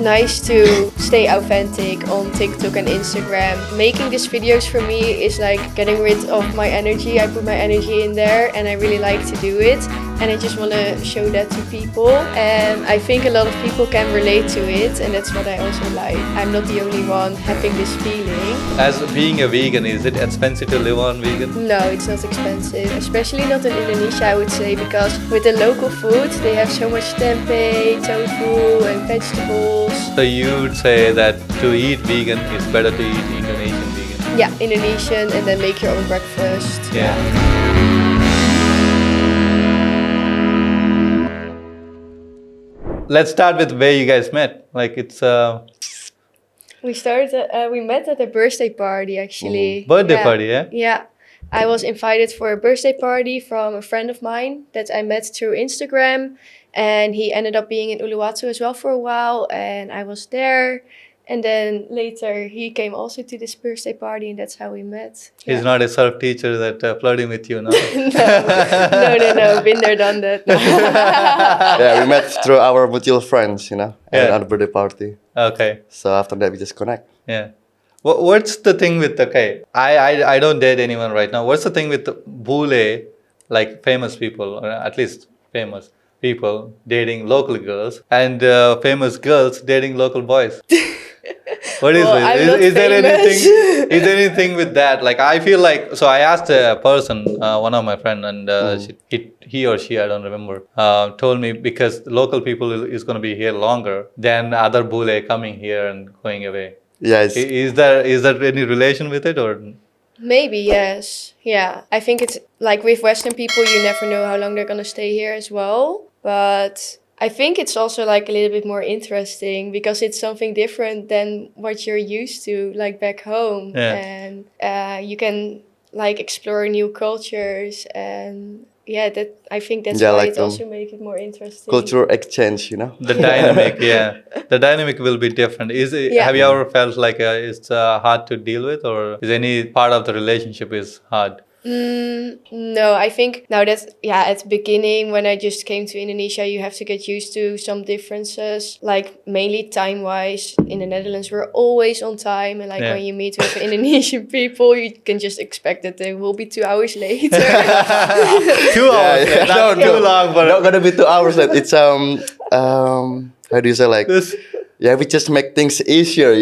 nice to stay authentic on TikTok and Instagram. Making these videos for me is like getting rid of my energy. I put my energy in there and I really like to do it. And I just want to show that to people. And I think a lot of people can relate to it. And that's what I also like. I'm not the only one having this feeling. As being a vegan, is it expensive to live on vegan? No, it's not expensive. Especially not in Indonesia, I would say. Because with the local food, they have so much tempeh, tofu and vegetables. So you would say that to eat vegan is better to eat Indonesian vegan? Yeah, Indonesian and then make your own breakfast. Yeah. Let's start with where you guys met. Like it's We met at a birthday party actually. Birthday party, yeah? Yeah. I was invited for a birthday party from a friend of mine that I met through Instagram. And he ended up being in Uluwatu as well for a while. And I was there. And then later he came also to this birthday party and that's how we met. He's not a surf teacher that flirting with you now. No. Been there, done that. Yeah, we met through our mutual friends, at a birthday party. Okay. So after that, we just connect. Yeah. What's the thing with, I don't date anyone right now. What's the thing with bule, like famous people, or at least famous people dating local girls and famous girls dating local boys? What is it? Is there anything? Is there anything with that? Like I feel like I asked a person, one of my friend, and he or she, I don't remember, told me because local people is going to be here longer than other bule coming here and going away. Yes. Is there any relation with it or? Maybe, yes. Yeah. I think it's like with Western people, you never know how long they're going to stay here as well. But I think it's also like a little bit more interesting because it's something different than what you're used to, like back home. Yeah. And you can like explore new cultures and that I think that's why it also makes it more interesting. Cultural exchange, The dynamic, the dynamic will be different. Have you ever felt like it's hard to deal with, or is any part of the relationship is hard? No, I think now that at the beginning when I just came to Indonesia, you have to get used to some differences, like mainly time wise. In the Netherlands we're always on time, and like when you meet with Indonesian people, you can just expect that they will be 2 hours later. 2 hours late. Not too long, but not gonna be 2 hours late. It's how do you say, like this? Yeah, we just make things easier,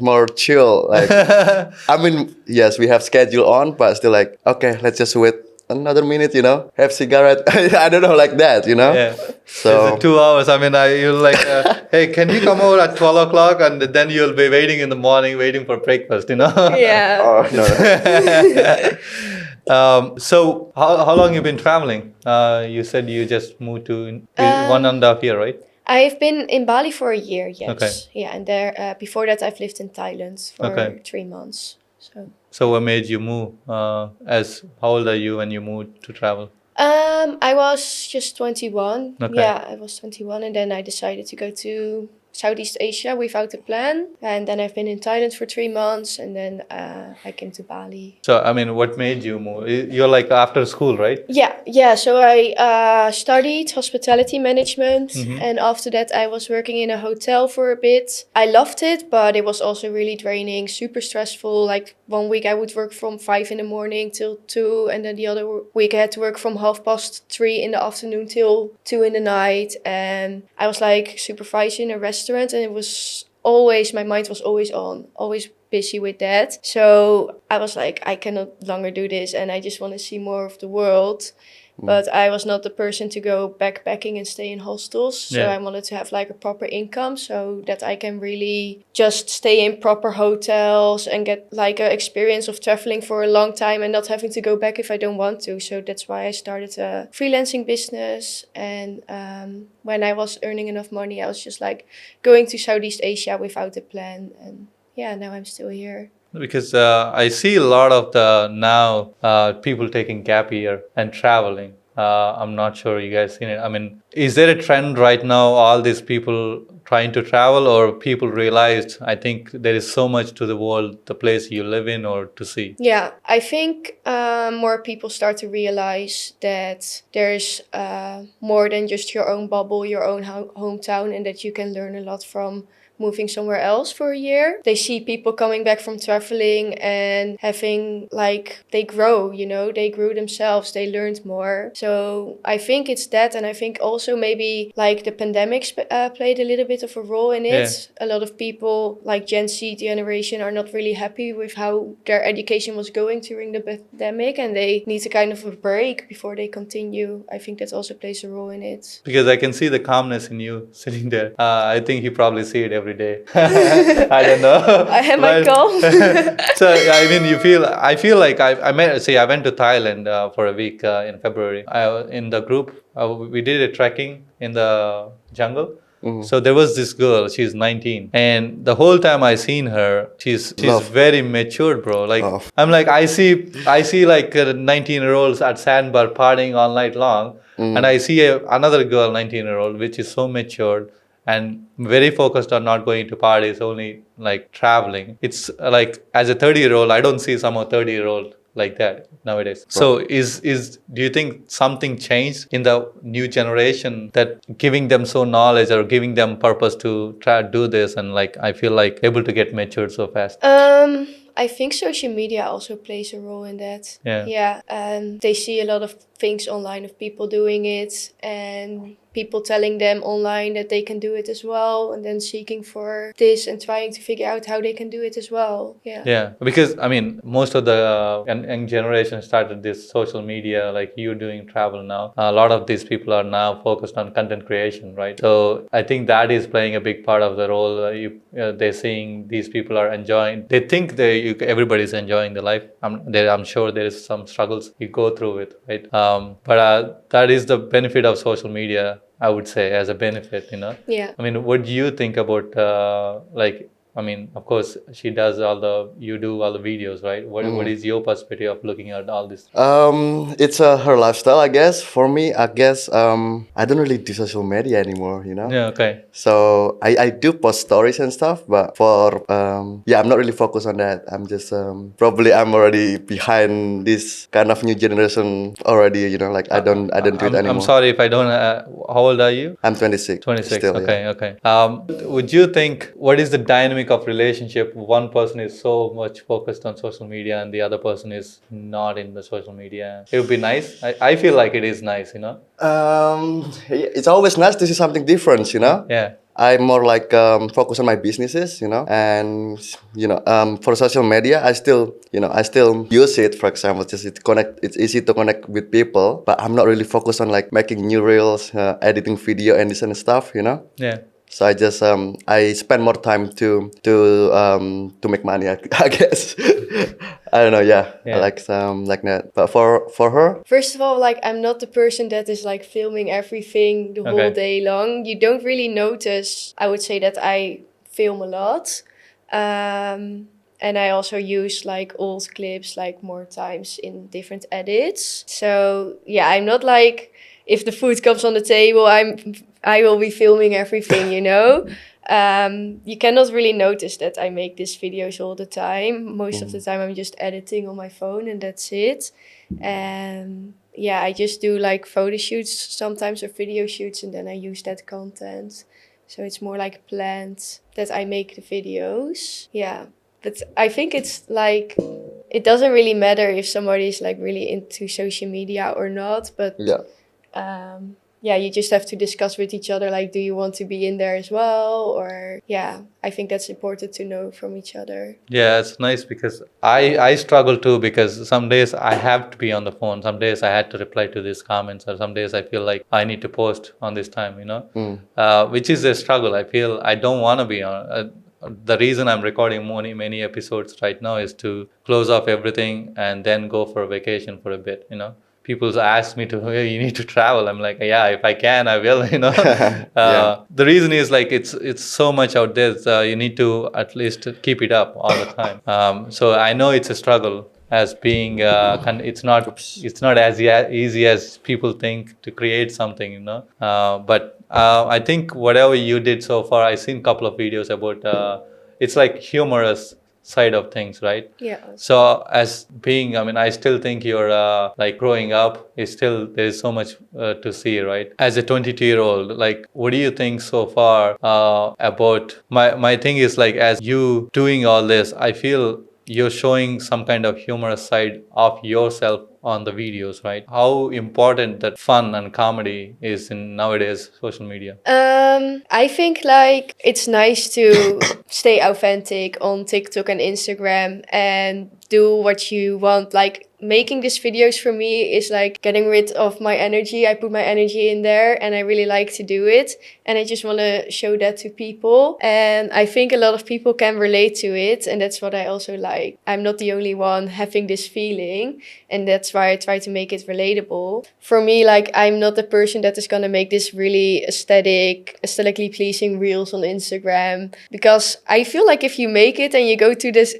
more chill. Like, I mean, yes, we have schedule on, but still like, okay, let's just wait another minute, have cigarette. I don't know, like that, Yeah. So 2 hours. I mean, you'll like, hey, can you come over at 12 o'clock? And then you'll be waiting in the morning, waiting for breakfast, Yeah. Oh, no. So how long you been traveling? You said you just moved to 1.5 year, right? I've been in Bali for a year, yes. Okay. Yeah, and there before that I've lived in Thailand for 3 months. So what made you move? How old are you when you moved to travel? I was just 21. Okay. Yeah, I was 21 and then I decided to go to Southeast Asia without a plan. And then I've been in Thailand for 3 months and then I came to Bali. So, I mean, what made you move? You're like after school, right? Yeah. So I studied hospitality management and after that I was working in a hotel for a bit. I loved it, but it was also really draining, super stressful. Like 1 week I would work from 5 in the morning till 2 and then the other week I had to work from 3:30 in the afternoon till 2 in the night. And I was like supervising a restaurant and it was always, my mind was always on, always busy with that. So I was like, I cannot longer do this and I just want to see more of the world. But I was not the person to go backpacking and stay in hostels. So I wanted to have like a proper income so that I can really just stay in proper hotels and get like an experience of traveling for a long time and not having to go back if I don't want to. So that's why I started a freelancing business. And when I was earning enough money, I was just like going to Southeast Asia without a plan. And now I'm still here. Because I see a lot of people taking gap year and traveling. I'm not sure you guys seen it. I mean, is there a trend right now, all these people trying to travel, or people realized, I think there is so much to the world, the place you live in, or to see? Yeah, I think more people start to realize that there's more than just your own bubble, your own hometown, and that you can learn a lot from moving somewhere else for a year. They see people coming back from traveling and having, like, they grow, you know, they grew themselves, they learned more. So I think it's that, and I think also maybe like the pandemic played a little bit of a role in it. A lot of people, like Gen Z generation, are not really happy with how their education was going during the pandemic, and they need a kind of a break before they continue. I think that also plays a role in it. Because I can see the calmness in you sitting there. I think you probably see it every day. I don't know. I have my calm. So I mean, I feel like I went to Thailand for a week in February. In the group, we did a trekking in the jungle. So there was this girl, she's 19, and the whole time I seen her, she's very matured, bro. Like I'm like I see like 19-year-olds at sandbar partying all night long, and I see another girl, 19-year-old, which is so matured and very focused on not going to parties, only like traveling. It's like as a 30-year-old, I don't see some 30-year-old like that nowadays. Right. So do you think something changed in the new generation that giving them so knowledge or giving them purpose to try to do this, and like I feel like able to get matured so fast? I think social media also plays a role in that. Yeah. They see a lot of things online of people doing it, and people telling them online that they can do it as well, and then seeking for this and trying to figure out how they can do it as well. Yeah, because I mean, most of the young generation started this social media, like you doing travel now. A lot of these people are now focused on content creation, right? So I think that is playing a big part of the role. They're seeing these people are enjoying. They think everybody's enjoying the life. I'm sure there is some struggles you go through it, right? But that is the benefit of social media, I would say, as a benefit, you know? Yeah. I mean, what do you think about, I mean, of course, you do all the videos, right? What is your perspective of looking at all this? It's her lifestyle, I guess. For me, I guess I don't really do social media anymore, you know? Yeah, okay. So I do post stories and stuff, but for I'm not really focused on that. I'm just probably I'm already behind this kind of new generation already, you know, like I don't do it anymore. I'm sorry if I don't, how old are you? I'm 26. 26, still, okay, yeah. Okay. Would you think, what is the dynamic of relationship? One person is so much focused on social media and the other person is not in the social media. It would be nice. I feel like it is nice, you know? It's always nice to see something different, you know? Yeah. I'm more like focus on my businesses, you know, and for social media, I still use it. For example, it's easy to connect with people, but I'm not really focused on like making new reels, editing video, and this and stuff, you know. Yeah. So I just I spend more time to make money, I guess. I don't know, yeah. I like that. But for her, first of all, like I'm not the person that is like filming everything the whole day long. You don't really notice. I would say that I film a lot. And I also use like old clips like more times in different edits. So yeah, I'm not like, if the food comes on the table, I will be filming everything, you know. You cannot really notice that I make these videos all the time. Most of the time I'm just editing on my phone and that's it. Yeah, I just do like photo shoots sometimes or video shoots, and then I use that content. So it's more like planned that I make the videos. Yeah, but I think it's like, it doesn't really matter if somebody's like really into social media or not, but yeah, you just have to discuss with each other, like, do you want to be in there as well? Or yeah, I think that's important to know from each other. Yeah, it's nice because I struggle too, because some days I have to be on the phone. Some days I had to reply to these comments, or some days I feel like I need to post on this time, you know, which is a struggle. I feel I don't want to be on. The reason I'm recording many episodes right now is to close off everything and then go for a vacation for a bit, you know. People ask me to, hey, you need to travel. I'm like, yeah, if I can, I will, you know. The reason is like, it's so much out there. You need to at least keep it up all the time. So I know it's a struggle. as being it's not as easy as people think to create something, you know. But I think whatever you did so far, I've seen a couple of videos about it's like humorous side of things, right? Yeah. So as being, I mean, I still think you're like growing up is still there's so much to see, right? As a 22-year-old, like, what do you think so far about my thing is like as you doing all this, I feel you're showing some kind of humorous side of yourself on the videos, right? How important that fun and comedy is in nowadays social media? I think like it's nice to stay authentic on TikTok and Instagram and do what you want. Like making these videos for me is like getting rid of my energy. I put my energy in there and I really like to do it. And I just want to show that to people. And I think a lot of people can relate to it. And that's what I also like. I'm not the only one having this feeling. And that's why I try to make it relatable. For me, like I'm not the person that is going to make this really aesthetically pleasing reels on Instagram. Because I feel like if you make it and you go to this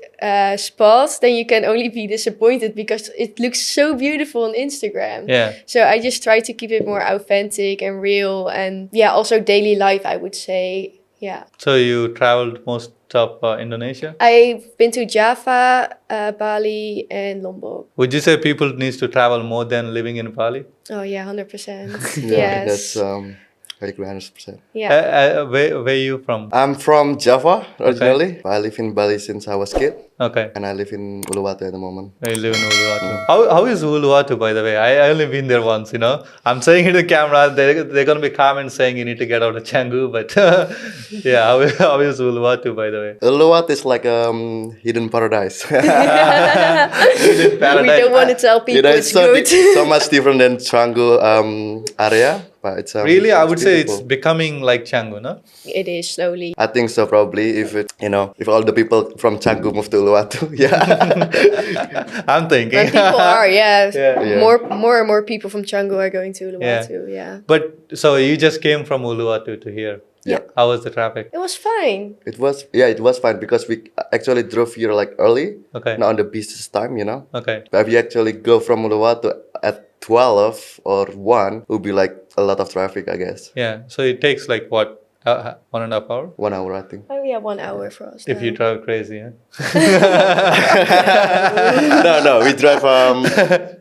spot, then you can only be disappointed because it looks so beautiful on Instagram. Yeah. So I just try to keep it more authentic and real and yeah, also daily life, I would say. Yeah. So you traveled most of Indonesia? I've been to Java, Bali and Lombok. Would you say people needs to travel more than living in Bali? Oh yeah, 100%. Yeah, Yes. that's I agree 100%. Yeah. Where you from? I'm from Java originally. I live in Bali since I was a kid, Okay. and I live in Uluwatu at the moment. I live in Uluwatu. How is Uluwatu, by the way? I only been there once, you know. I'm saying it to the camera. They're going to be comments saying you need to get out of Canggu. But yeah, how is Uluwatu, by the way? Uluwatu is like hidden paradise. Hidden We paradise. don't want to tell people You know, it's it's so, good. so much different than Canggu area, but it's Really, I would say it's beautiful. becoming like Canggu, no? It is slowly. I think so probably if it if all the people from Canggu move to Uluwatu, yeah. I'm thinking. And people are, yeah. Yeah. More and more people from Canggu are going to Uluwatu, yeah. But so you just came from Uluwatu to here. Yeah. How was the traffic? It was fine. It was fine because we actually drove here like early, Okay. not on the business time, Okay. But if you actually go from Uluwatu at 12 or 1, it would be like a lot of traffic, I guess. Yeah. So it takes like what, 1.5 hour? 1 hour, I think. Oh yeah, 1 hour for us. If you now. drive crazy, yeah. No, we drive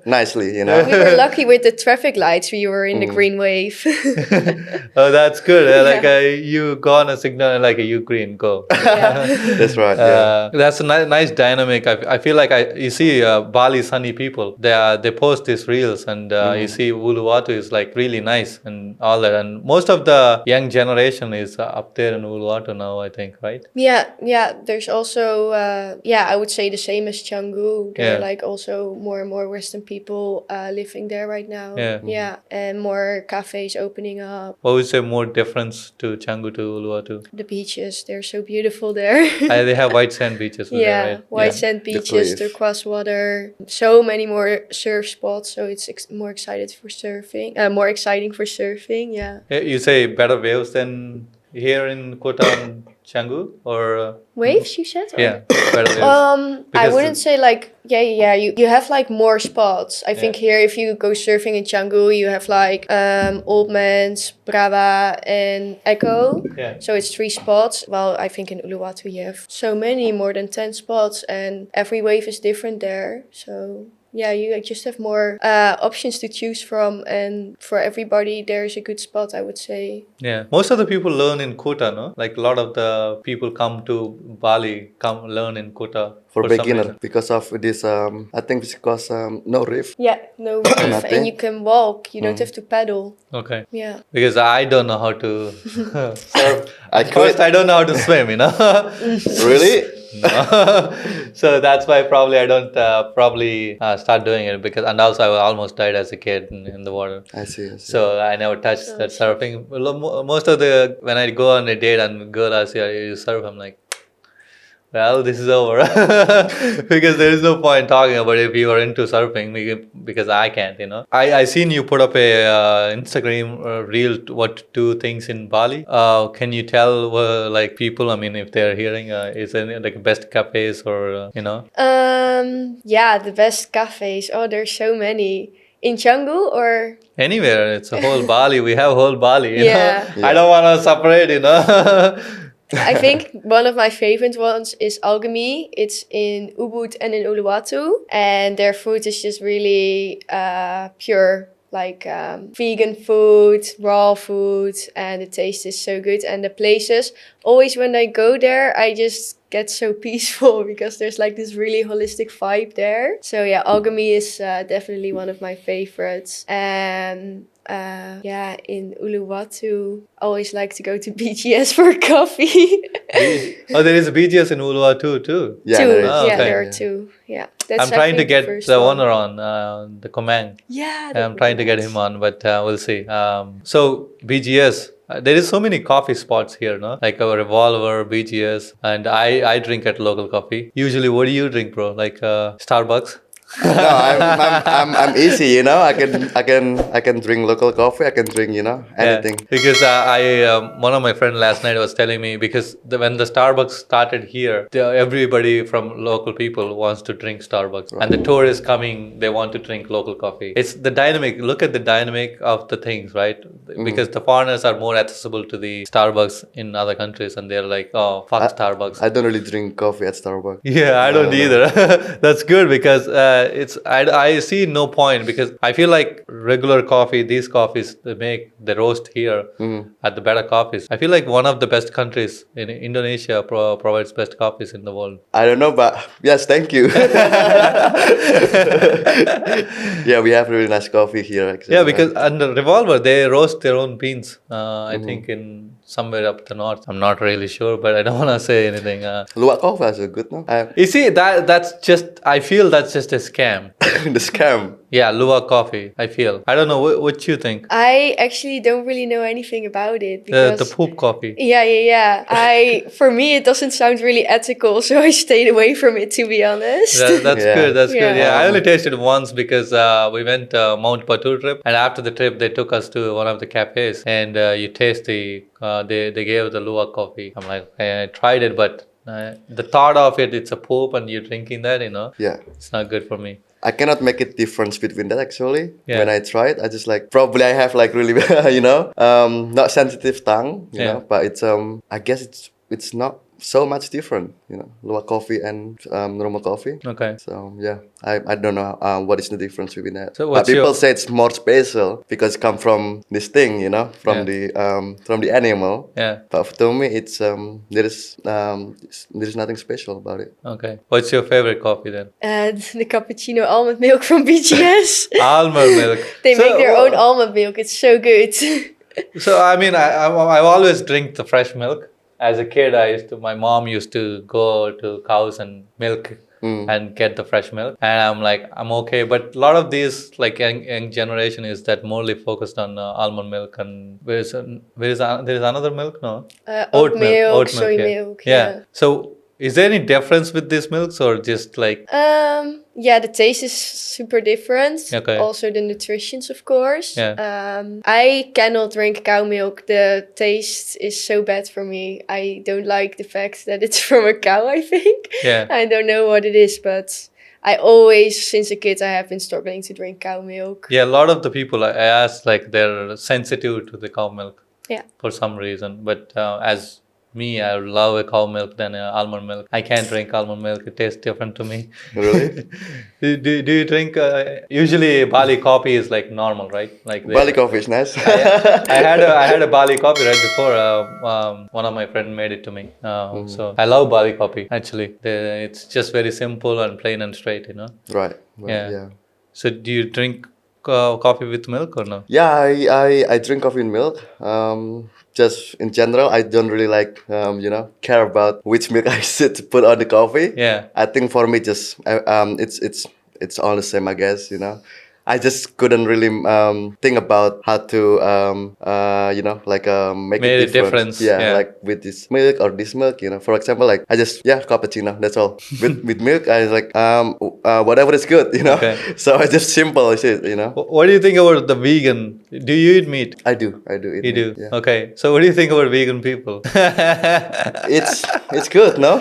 nicely, We were lucky with the traffic lights. We were in the green wave. Oh, that's good. Like Yeah. you go on a signal, like you green, go. Yeah. That's right, yeah. That's a nice dynamic. I feel like you see Bali sunny people. They post these reels, and you see Uluwatu is like really nice and all that. And most of the young generation is up there in Uluwatu now, I think, right? Yeah. There's also, I would say the same as Canggu. There are Yeah. like also more and more Western people living there right now. Yeah. Yeah, and more cafes opening up. What would you say more difference to Canggu to Uluwatu? The beaches, they're so beautiful there. They have white sand beaches, over there, right? White Yeah. sand The beaches, cliff. turquoise water, so many more surf spots. So it's more excited for surfing. More exciting for surfing. Yeah. You say better waves than here in Kota and Canggu, or Waves, you said? Or- yeah, better waves. I Because wouldn't say like you have like more spots. I think here if you go surfing in Canggu, you have like Old Man's, Brava and Echo. Yeah. So it's 3 spots. Well, I think in Uluwatu you have so many, more than 10 spots, and every wave is different there. So yeah, you just have more options to choose from, and for everybody there's a good spot, I would say. Yeah, most of the people learn in Kota, no? Like a lot of the people come to Bali, learn in Kota For some beginner, reason. because of this, I think it's because no reef. Yeah, no wave, Nothing. and you can walk. You don't have to paddle. Okay. Yeah. Because I don't know how to surf. I At first, quit. I don't know how to swim, Really? So that's why probably I don't start doing it, because and also I almost died as a kid in the water. I see. So I never touched that surfing. Most of when I go on a date and girl asks, "Yeah, you surf?" I'm like, Well, this is over because there is no point talking about if you are into surfing because I can't, you know. I seen you put up a Instagram reel what to do things in Bali. Can you tell like people? I mean, if they're hearing, is there like best cafes or you know? Yeah, the best cafes. Oh, there's so many. In Canggu or Anywhere, it's a whole Bali. We have whole Bali, you know. yeah. I don't want to separate, you know. I think one of my favorite ones is Alchemy. It's in Ubud and in Uluwatu. And their food is just really pure, like vegan food, raw food. And the taste is so good. And the places, always when I go there, I just get so peaceful because there's like this really holistic vibe there. So yeah, Alchemy is definitely one of my favorites. And yeah, in Uluwatu, I always like to go to BGS for coffee. Oh, there is a BGS in Uluwatu too. Yeah, two, there is. Oh, yeah, okay. there are two. Yeah, that's I'm trying I to think get first the one. owner on the Komang. Yeah, that I'm would trying be to get nice. him on, but we'll see. So BGS, there is so many coffee spots here, no? Like a Revolver, BGS, and I drink at local coffee. Usually, what do you drink, bro? Like Starbucks? No, I'm easy, you know. I can drink local coffee. I can drink, you know, anything. Yeah, because one of my friend last night was telling me because when the Starbucks started here, everybody from local people wants to drink Starbucks, and the tourists coming, they want to drink local coffee. It's the dynamic. Look at the dynamic of the things, right? Because the foreigners are more accessible to the Starbucks in other countries, and they're like, oh, fuck Starbucks. I don't really drink coffee at Starbucks. Yeah, I don't either. That's good because I see no point because I feel like regular coffee, these coffees they roast here at the better coffees. I feel like one of the best countries in Indonesia provides best coffees in the world. I don't know, but yes, thank you. Yeah, we have really nice coffee here. Actually, Yeah, because under Revolver they roast their own beans. I think in somewhere up the north. I'm not really sure, but I don't want to say anything. Luwak coffee is good, no? You see that's just I feel that's just a scam. The scam. Yeah, Luwak coffee. I feel. I don't know what you think. I actually don't really know anything about it The because poop coffee. yeah. For me, it doesn't sound really ethical, so I stayed away from it, to be honest. That's Yeah. good. That's good. Yeah. Yeah, I only tasted it once because we went Mount Batur trip, and after the trip, they took us to one of the cafes, and you taste they gave the luwak coffee. I'm like, I tried it, but the thought of it's a poop, and you're drinking that, you know, Yeah. it's not good for me. I cannot make a difference between that actually. Yeah. When I tried, I just like probably I have like really you know not sensitive tongue, you Yeah. know. But it's I guess it's not so much different, you know, luwak coffee and normal coffee. Okay. So yeah, I don't know what is the difference between that. So but what's people your- say it's more special because it come from this thing, you know, from the animal. Yeah. But to me, it's there is nothing special about it. Okay. What's your favorite coffee then? The cappuccino almond milk from BGS. Almond milk. They So, make their own almond milk. It's so good. So I mean, I've always drink the fresh milk. As a kid, my mom used to go to cows and milk and get the fresh milk, and I'm like, I'm okay. But a lot of these like young generation is that morely focused on almond milk, and there is another milk, no? Oat milk, soy yeah. milk. Yeah. So is there any difference with these milks or just like? Yeah, the taste is super different. Okay. Also the nutritions, of course. Yeah. I cannot drink cow milk. The taste is so bad for me. I don't like the fact that it's from a cow, I think. Yeah. I don't know what it is, but I always, since a kid, I have been struggling to drink cow milk. Yeah, a lot of the people I asked, like they're sensitive to the cow milk. Yeah. For some reason, but as me, I love a cow milk than almond milk. I can't drink almond milk; it tastes different to me. Really? do you drink? Usually, Bali coffee is like normal, right? Like Bali coffee is nice. I had a Bali coffee right before. One of my friends made it to me. So I love Bali coffee. Actually, it's just very simple and plain and straight. You know. Right. Yeah. So do you drink coffee with milk or no? Yeah, I drink coffee and milk. Just in general, I don't really like you know, care about which milk I should put on the coffee. Yeah. I think for me, just it's all the same, I guess. You know, I just couldn't really think about how to make Made it a different. difference, Yeah, yeah. like with this milk or this milk, for example, like I just cappuccino. That's all. With milk, I was like whatever is good, Okay. So I just simple shit. What do you think about the vegan? Do you eat meat? I do eat You meat. do? Yeah. Okay. So what do you think about vegan people? It's good, no?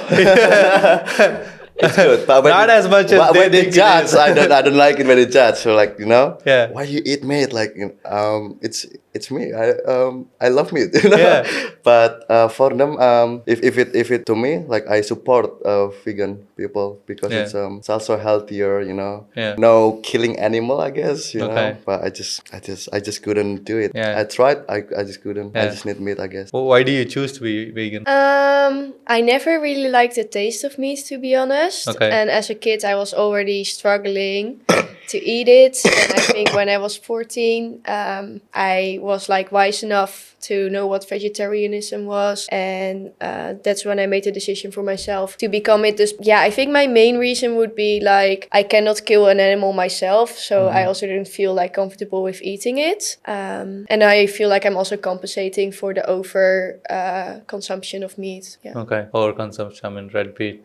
It's good, but Not as much as but they when they think it judge, is. I don't like it when they judge. So like Yeah. why you eat meat? Like it's me. I love meat. Yeah. But for them, if it to me, like I support vegan people because Yeah. it's also healthier. Yeah. No killing animal, I guess. Okay. But I just couldn't do it. Yeah. I tried. I just couldn't. I Yeah. just need meat, I guess. Well, why do you choose to be vegan? I never really liked the taste of meat, to be honest. Okay. And as a kid, I was already struggling to eat it. And I think when I was 14, I was like wise enough to know what vegetarianism was. And that's when I made the decision for myself to become it. Yeah, I think my main reason would be like I cannot kill an animal myself. So I also didn't feel like comfortable with eating it. And I feel like I'm also compensating for the over consumption of meat. Yeah. Okay. Overconsumption, I mean, red meat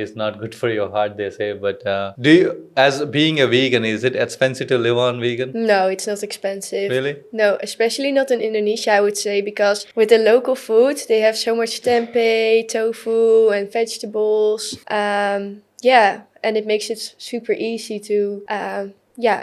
is not good for your heart, they say. But do you, as being a vegan, is it expensive to live on vegan? No, it's not expensive. Really? No, especially not in Indonesia, I would say, because with the local food, they have so much tempeh, tofu, and vegetables. Yeah, and it makes it super easy to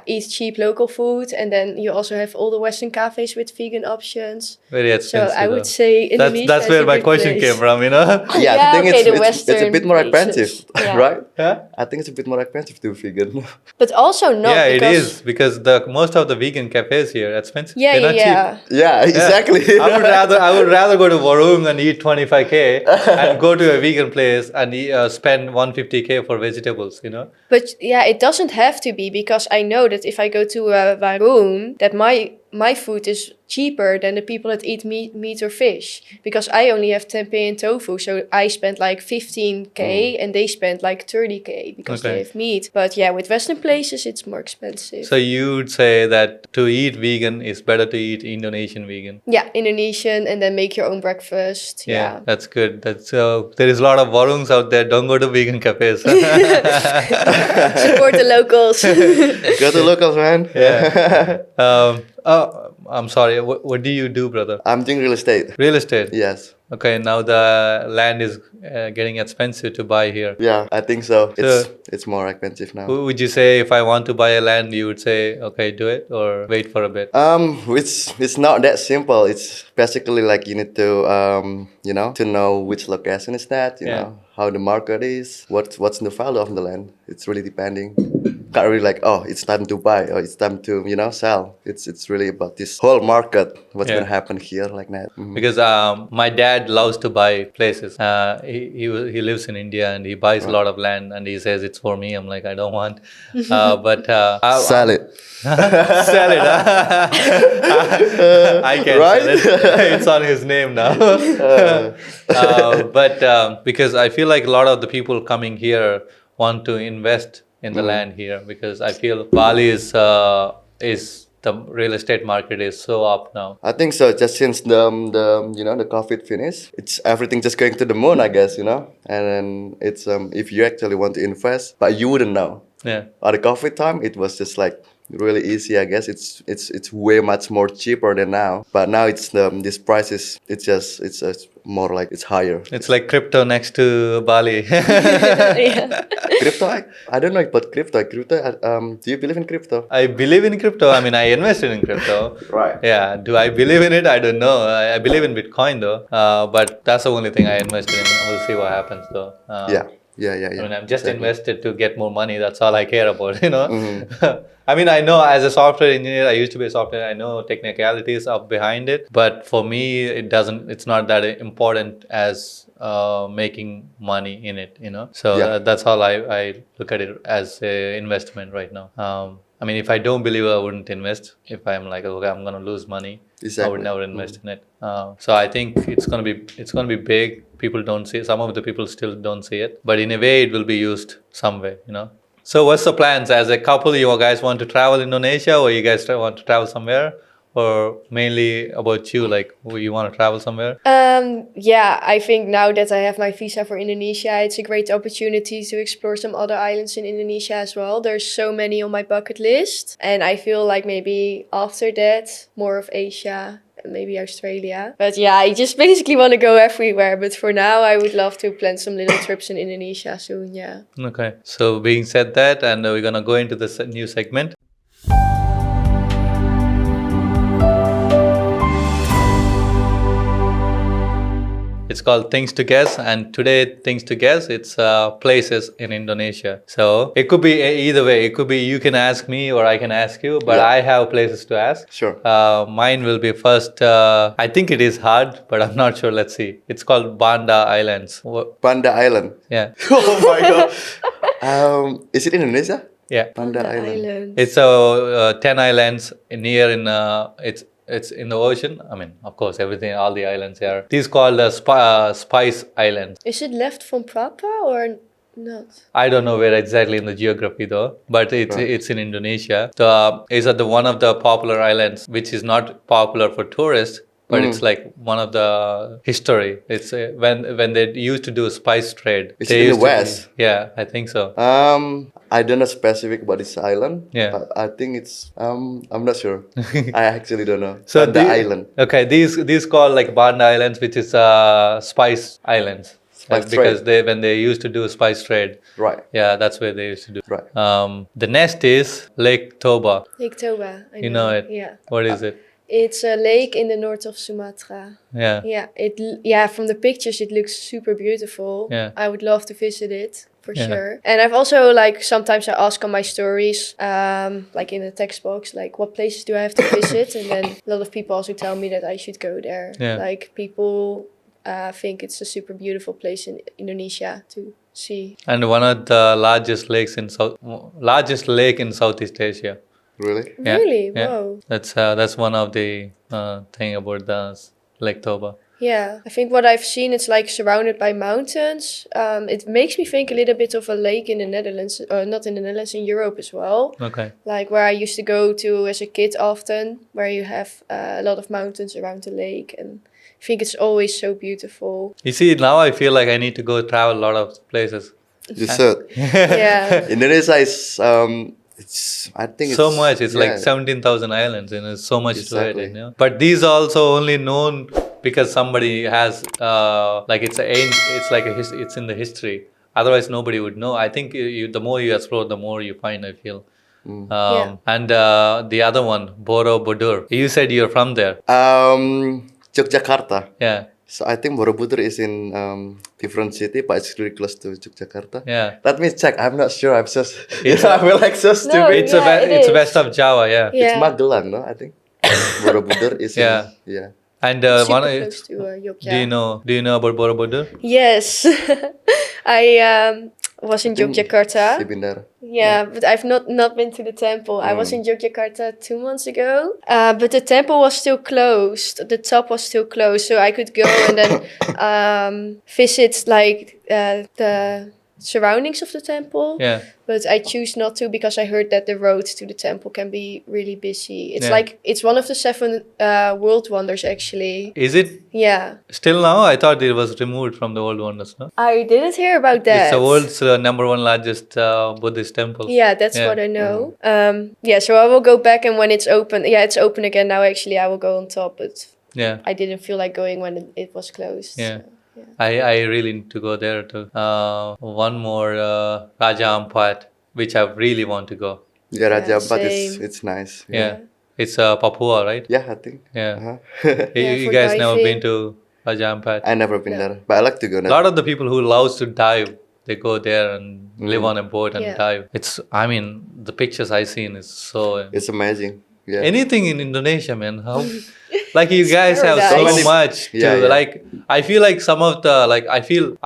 eat cheap local food. And then you also have all the Western cafes with vegan options. Very So expensive. I though. would say Indonesia That's is where a my good question place. came from, you know? Yeah, Yeah, I think okay, the it's a Western bit more places. expensive, Yeah. right? Yeah? I think it's a bit more expensive to be vegan. But also not Yeah, it because... is because the most of the vegan cafes here are expensive. Yeah, They're yeah, not cheap. yeah. Yeah, exactly. I would rather go to Warung and eat 25k and go to a vegan place and spend 150k for vegetables, you know? But yeah, it doesn't have to be, because I know that if I go to Warung, that my food is cheaper than the people that eat meat or fish, because I only have tempeh and tofu, so I spend like 15k and they spend like 30k because Okay. they have meat. But yeah, with Western places it's more expensive. So you'd say that to eat vegan is better to eat Indonesian vegan. Yeah, Indonesian, and then make your own breakfast. Yeah. That's good. That's there is a lot of warungs out there. Don't go to vegan cafes. Support the locals. Go to locals, man. Yeah. I'm sorry. What do you do, brother? I'm doing real estate. Real estate. Yes. Okay. Now the land is getting expensive to buy here. Yeah, I think so. It's more expensive now. Would you say if I want to buy a land, you would say, okay, do it, or wait for a bit? It's not that simple. It's basically like you need to to know which location is that, you know, how the market is, what's the value of the land. It's really depending. Can't really like, oh, it's time to buy or it's time to, sell. It's really about this whole market, what's gonna happen here, like that. Mhm. Because my dad loves to buy places. He lives in India and he buys a lot of land and he says it's for me. I'm like, I don't want. But Sell it. sell it. I can Right? sell it. It's on his name now. But because I feel like a lot of the people coming here want to invest in the land here, because I feel Bali is the real estate market is so up now. I think so. Just since the COVID finished, it's everything just going to the moon, I guess, And then it's if you actually want to invest, but you wouldn't know. Yeah. At the COVID time, it was just like really easy, I guess. It's way much more cheaper than now. But now it's this price is it's just more like it's higher. It's like crypto next to Bali. Yeah. Crypto, I don't know about crypto. Do you believe in crypto? I believe in crypto. I mean, I invested in crypto. Right. Yeah. Do I believe in it? I don't know. I believe in Bitcoin though. But that's the only thing I invested in. We'll see what happens though. Yeah. I mean, I'm just Exactly. invested to get more money. That's all I care about, you know. Mm-hmm. I mean, I know as a software engineer, I used to be a software. I know technicalities up behind it, but for me, it's not that important as making money in it, you know. So that's how I look at it as a investment right now. I mean, if I don't believe, I wouldn't invest. If I'm like, okay, I'm gonna lose money, I would never invest in it. So I think it's gonna be big. People don't see it. Some of the people still don't see it, but in a way, it will be used some way, you know. So what's the plans as a couple? You guys want to travel Indonesia, or you guys want to travel somewhere, or mainly about you, like you want to travel somewhere? Yeah, I think now that I have my visa for Indonesia, it's a great opportunity to explore some other islands in Indonesia as well. There's so many on my bucket list, and I feel like maybe after that, more of Asia, and maybe Australia. But yeah, I just basically want to go everywhere. But for now, I would love to plan some little trips in Indonesia soon. Yeah. Okay. So being said that, and we're gonna go into this new segment. It's called Things to Guess, and today Things to Guess, it's places in Indonesia. So it could be either way. It could be you can ask me or I can ask you, but Yeah. I have places to ask. Sure. Mine will be first. I think it is hard, but I'm not sure. Let's see. It's called Banda Islands. Banda Island. Yeah, Oh my god. Is it Indonesia? yeah. Banda The Island. islands. It's 10 islands near in it's in the ocean. I mean, of course, everything, all the islands are. These called Spice Islands. Is it left from Papa or not? I don't know where exactly in the geography though, but it's in Indonesia. It's at the one of the popular islands, which is not popular for tourists, but it's like one of the history. It's when they used to do spice trade. Is they it in the used to- west? Yeah, I think so. I don't know specific about this island. Yeah. But I think it's I'm not sure. I actually don't know. So Banda the- Island. Okay, these called like Banda Islands, which is Spice Islands. Spice Because trade. when they used to do spice trade, Right. yeah, that's where they used to do. Right. The next is Lake Toba. Lake Toba. I You know it? Yeah. What is it? It's a lake in the north of Sumatra. Yeah. Yeah, from the pictures it looks super beautiful. Yeah. I would love to visit it for Yeah. sure. And I've also like sometimes I ask on my stories, like in the text box, like what places do I have to visit? And then a lot of people also tell me that I should go there. Yeah. Like people think it's a super beautiful place in Indonesia to see. And one of the largest largest lake in Southeast Asia. Really? Yeah, Really? yeah. Whoa. That's one of the thing about the Lake Toba. Yeah, I think what I've seen, it's like surrounded by mountains. It makes me think a little bit of a lake in the Netherlands, not in the Netherlands, in Europe as well. Okay. Like where I used to go to as a kid often, where you have a lot of mountains around the lake. And I think it's always so beautiful. You see, now I feel like I need to go travel a lot of places. You said Yeah. Indonesia is it's I think it's So much. It's like yeah. 17,000 islands, and there's so much to Exactly. it. You know? But these are also only known because somebody has like it's it's in the history. Otherwise, nobody would know. I think the more you explore, the more you find. I feel. Yeah. And the other one, Borobudur. You said you're from there. Yogyakarta. Yeah. So I think Borobudur is in different city, but it's really close to Yogyakarta. Yeah. Let me check. I'm not sure. I'm just It's I feel like so stupid. It's yeah, it it's is. west of Java. Yeah. Yeah. It's Magelang, no? I think Borobudur is Yeah. yeah. And Super one. close to Yogyakarta. Do you know about Borobudur? Yes. I was in Yogyakarta. Sibindar. Yeah, but I've not been to the temple. I was in Yogyakarta 2 months ago, but the temple was still closed. The top was still closed, so I could go and then visit like the surroundings of the temple. Yeah. But I choose not to because I heard that the road to the temple can be really busy. It's Yeah. like it's one of the 7 world wonders actually. Is it Yeah, still now? I thought it was removed from the world wonders. No? I didn't hear about that. It's the world's number one largest Buddhist temple. Yeah, that's Yeah. what I know. Yeah, so I will go back, and when it's open, yeah, it's open again now. Actually, I will go on top, but Yeah. I didn't feel like going when it was closed. Yeah. so, yeah. I really need to go there too. One more Raja Ampat, which I really want to go. Yeah, Raja Ampat same. it's nice. Yeah. It's Papua, right? Yeah, I think. Yeah. Uh-huh. You for guys never diving. been to Raja Ampat? I never been there, but I like to go A there. lot of the people who loves to dive, they go there and live on a boat and Yeah. dive. I mean, the pictures I seen is so. It's amazing. Yeah. Anything in Indonesia, man. How, like you guys have so paradise. much to Yeah, yeah. like. I feel like some of the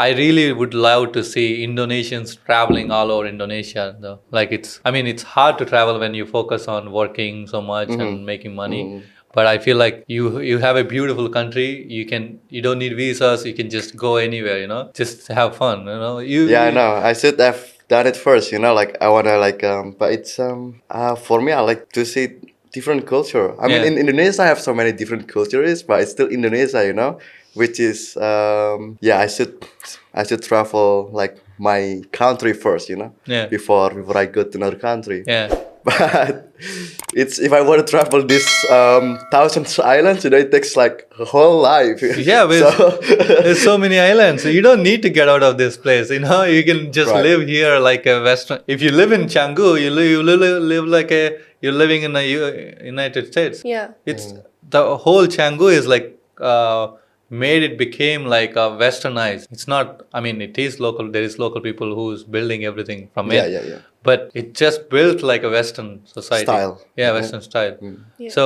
I really would love to see Indonesians traveling all over Indonesia. Though, like it's hard to travel when you focus on working so much and making money. But I feel like you have a beautiful country. You don't need visas. You can just go anywhere. Just have fun. Yeah, I know. I should have done it first, you know, like I wanna like but it's for me I like to see different culture. I mean Yeah. in Indonesia I have so many different cultures, but it's still Indonesia, you know, which is yeah, I should travel like my country first, you know, Yeah. before I go to another country. Yeah. But it's if I want to travel this thousands islands, you know, it takes like a whole life. Yeah, there's so many islands. So you don't need to get out of this place. You know, you can just Right. live here like a Western. If you live in Canggu, live like you're living in the United States. Yeah. It's the whole Canggu is like made it became like westernized. It's not. I mean, it is local. There is local people who's building everything from Yeah, it. yeah. But it just built like a Western society. Style. Yeah, Mhm. Western style. Yeah. So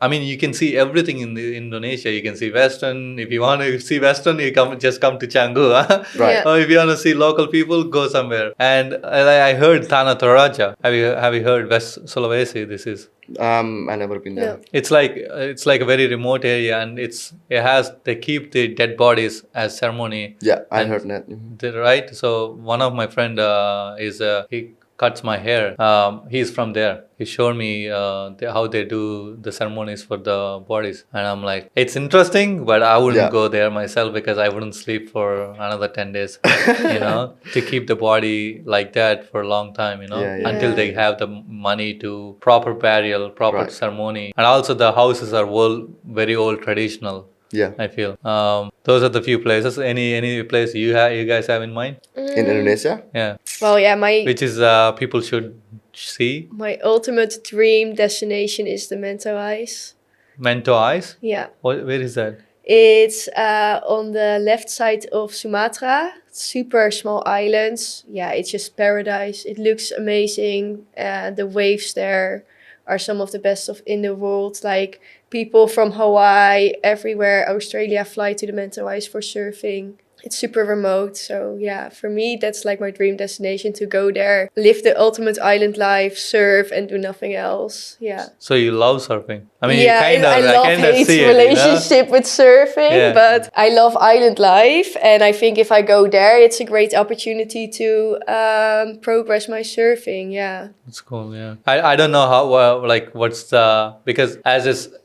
I mean, you can see everything in Indonesia. You can see Western. If you want to see Western, you come to Canggu. Huh? Right. Yeah. Or if you want to see local people, go somewhere. And I heard Tanah Toraja. Have you heard West Sulawesi? This is. I never been there. No. It's like a very remote area, and they keep the dead bodies as ceremony. Yeah, I And heard that. Mhm. Right. So one of my friend he cuts my hair. He's from there. He showed me how they do the ceremonies for the bodies, and I'm like, it's interesting, but I wouldn't Yeah. go there myself because I wouldn't sleep for another 10 days. You know, to keep the body like that for a long time. You know, Yeah, yeah. until they have the money to proper burial, proper Right. ceremony, and also the houses are very old traditional. Yeah. I feel those are the few places. Any place you guys have in mind? In Indonesia? Yeah, Well, yeah, my which is people should see. my ultimate dream destination is the Mento Ice. Mento Eyes. Yeah. Where is that? It's on the left side of Sumatra. Super small islands. Yeah, it's just paradise. It looks amazing. The waves there are some of the best in the world. Like people from Hawaii, everywhere, Australia fly to the Mento Ice for surfing. It's super remote. So yeah, for me, that's like my dream destination, to go there, live the ultimate island life, surf and do nothing else. Yeah. So you love surfing. I mean, Yeah, you I love hate see it. relationship with surfing, Yeah. but I love island life, and I think if I go there, it's a great opportunity to progress my surfing. Yeah. It's cool. Yeah. I don't know how what's the, because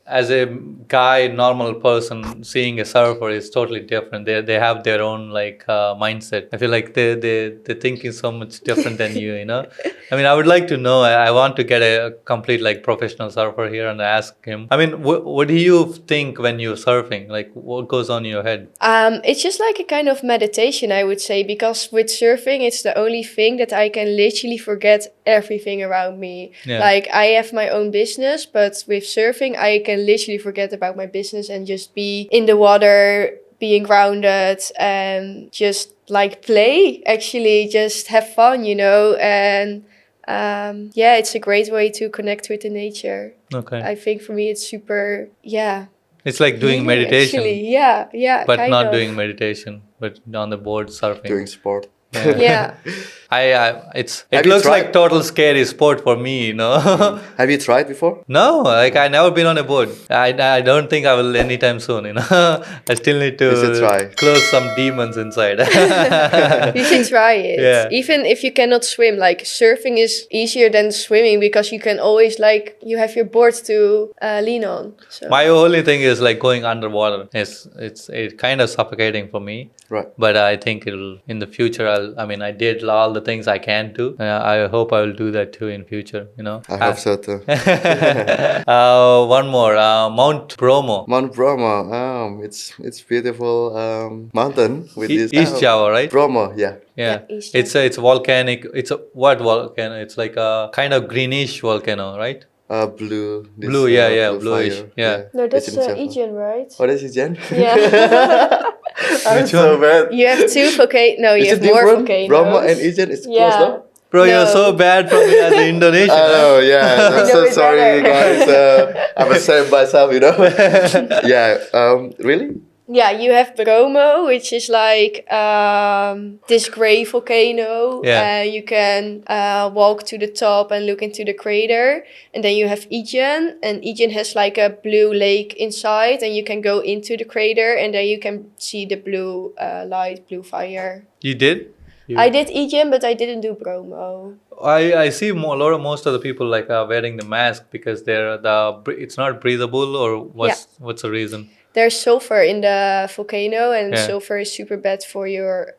as a guy, normal person, seeing a surfer is totally different. They have their own mindset. I feel like they thinking so much different than you. You know. I mean, I would like to know. I want to get a complete professional surfer here and ask him. I mean, what do you think when you're surfing? Like, what goes on in your head? It's just like a kind of meditation, I would say, because with surfing, it's the only thing that I can literally forget everything around me. Yeah. Like, I have my own business, but with surfing, I can literally forget about my business and just be in the water, being grounded, and just play, actually, just have fun, and yeah, it's a great way to connect with the nature. Okay. I think for me, it's super, yeah. It's like doing healing, meditation, actually. Yeah, but kind not of. doing meditation, but on the board surfing. Doing sport. Yeah. It Have you looks tried? like total scary sport for me, Have you tried before? No, I never been on a boat. I don't think I will anytime soon, I still need You should to try. close some demons inside. You should try it. Yeah. Even if you cannot swim, surfing is easier than swimming because you can always you have your board to lean on. So My only thing is going underwater. It's kind of suffocating for me. Right. But I think it'll in the future. I did all the things I can do. I hope I will do that too in future. I hope so too. One more. Mount Bromo. Mount Bromo. It's beautiful mountain with this. East Java, right? Bromo, yeah. Yeah, Yeah, East it's volcanic. It's a what volcano? It's like a kind of greenish volcano, right? Blue. This, Blue, yeah, bluish, fire. yeah. no, that's It's in Java. Aegean, right? Oh, this is Jen? Yeah. I'm Which so one? bad. You have two volcanoes. No, you Is have it more different? volcanoes. Bromo and Ijen is close, Yeah. no? Bro, you're No. so bad from as an Indonesian. I know, yeah. I'm know so it sorry, better. guys. I'm ashamed myself, Yeah. Really? Yeah, you have Bromo, which is this gray volcano. Yeah. You can walk to the top and look into the crater. And then you have Aegean, and Aegean has a blue lake inside, and you can go into the crater, and then you can see the blue light, blue fire. You did? I did e-gym, but I didn't do Bromo. I see most of the people like wearing the mask because it's not breathable, or what's the reason? There's sulfur in the volcano, and Yeah. sulfur is super bad for your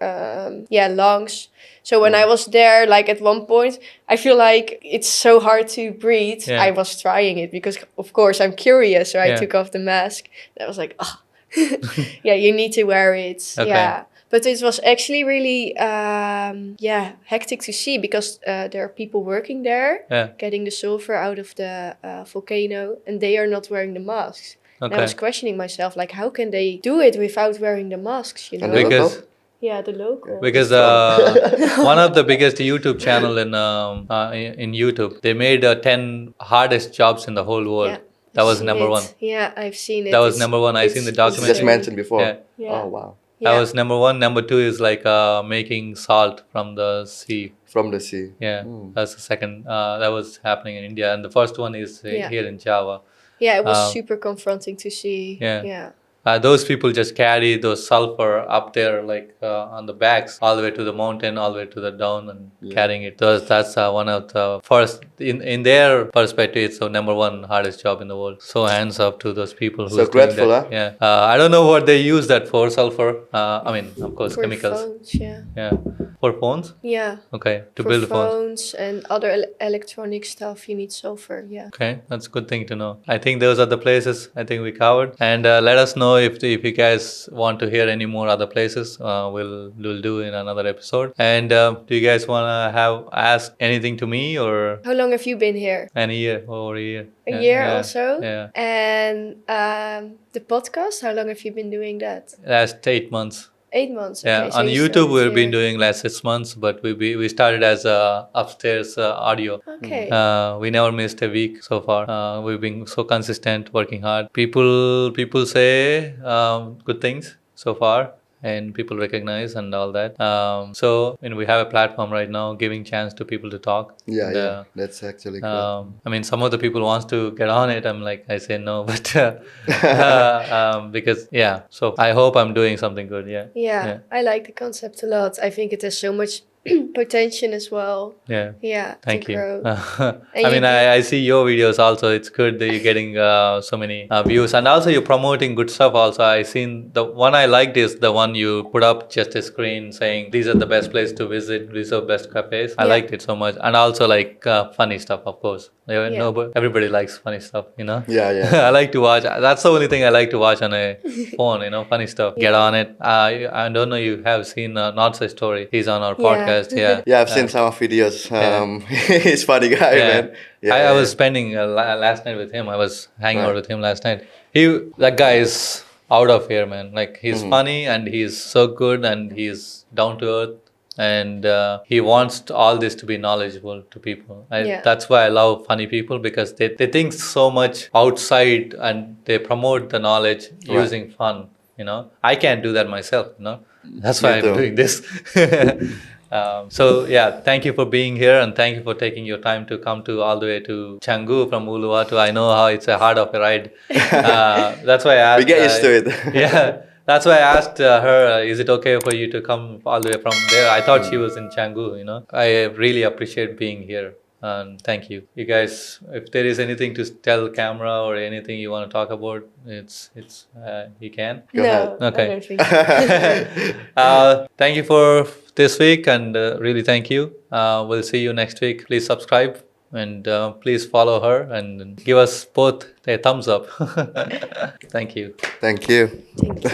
lungs. So when I was there, like at one point, I feel like it's so hard to breathe. Yeah. I was trying it because, of course, I'm curious. So I Yeah. took off the mask. I was like, oh, yeah, you need to wear it. Okay. Yeah. But it was actually really, hectic to see because there are people working there, Yeah. getting the sulfur out of the volcano, and they are not wearing the masks. And I was Okay. questioning myself, like, how can they do it without wearing the masks, you know? And the Because local? Yeah, the local. because one of the biggest YouTube channel in YouTube, they made 10 hardest jobs in the whole world. Yeah, That I've was seen number it. one. Yeah, I've seen it. That was It's- number one. I seen the it's documentary. Just insane. mentioned before. Yeah. Yeah. Oh wow. That Yeah. was number one. Number two is like making salt from the sea. From the sea. Yeah, that's the second. That was happening in India, and the first one is Yeah. here in Java. Yeah, it was Um, super confronting to see. yeah. Yeah. Those people just carry those sulfur up there, like on the backs, all the way to the mountain, all the way to the down, and carrying it. That's one of the first in their perspective. It's the number one hardest job in the world. So hands up to those people who So is doing grateful, that. huh? Yeah, I don't know what they use that for, sulfur. I mean, of course, For chemicals. phones, yeah. Yeah, for phones. Yeah. Okay, to For build the phones. phones and other electronic stuff, you need sulfur, yeah. Okay, that's a good thing to know. I think those are the places I think we covered. And let us know if you guys want to hear any more other places. We'll do in another episode. And do you guys want to ask anything to me, or How long have you been here? over a year? A Yeah, year yeah, also? Yeah, And the podcast, how long have you been doing that? last 8 months. 8 months. Yeah, Okay, so on you YouTube started we've been here. doing last 6 months, but we started as upstairs audio. Okay. We never missed a week so far. We've been so consistent, working hard. People say good things so far, and people recognize and all that. So we have a platform right now, giving chance to people to talk. Yeah, And, yeah. That's actually good. I mean, some of the people wants to get on it. I say no, but because So I hope I'm doing something good. Yeah. Yeah, I like the concept a lot. I think it has so much potential as well. Yeah. Yeah, Thank to you. grow. I mean, I see your videos also. It's good that you're getting so many views, and also you're promoting good stuff. Also, I seen the one I liked is the one you put up just a screen saying these are the best places to visit, these are best cafes. I Yeah. liked it so much, and also like funny stuff, of course. Everybody likes funny stuff, you know. Yeah, yeah. I like to watch. That's the only thing I like to watch on a phone. Funny stuff. Get on it. I don't know. You have seen Not Such Story. He's on our Yeah. podcast. Yeah. Yeah, I've seen some of videos. He's funny guy, man. Yeah, I yeah. was spending last night with him. I was hanging out Right. with him last night. That guy is out of here, man. Like he's funny and he's so good and he's down to earth. And he wants all this to be knowledgeable to people. Yeah. That's why I love funny people, because they think so much outside and they promote the knowledge Right. using fun. I can't do that myself. That's why Me I'm too. doing this. So yeah, thank you for being here, and thank you for taking your time to come to all the way to Canggu from Uluwatu. I know how it's a hard of a ride. That's why I asked. We get used to it. Yeah, that's why I asked her, is it okay for you to come all the way from there? I thought she was in Canggu. I really appreciate being here. And thank you. You guys, if there is anything to tell camera or anything you want to talk about, you can. Go ahead. No, Okay. I don't think so. Thank you for this week, and really thank you. We'll see you next week. Please subscribe, and please follow her, and give us both a thumbs up. Thank you. Thank you. Thank you.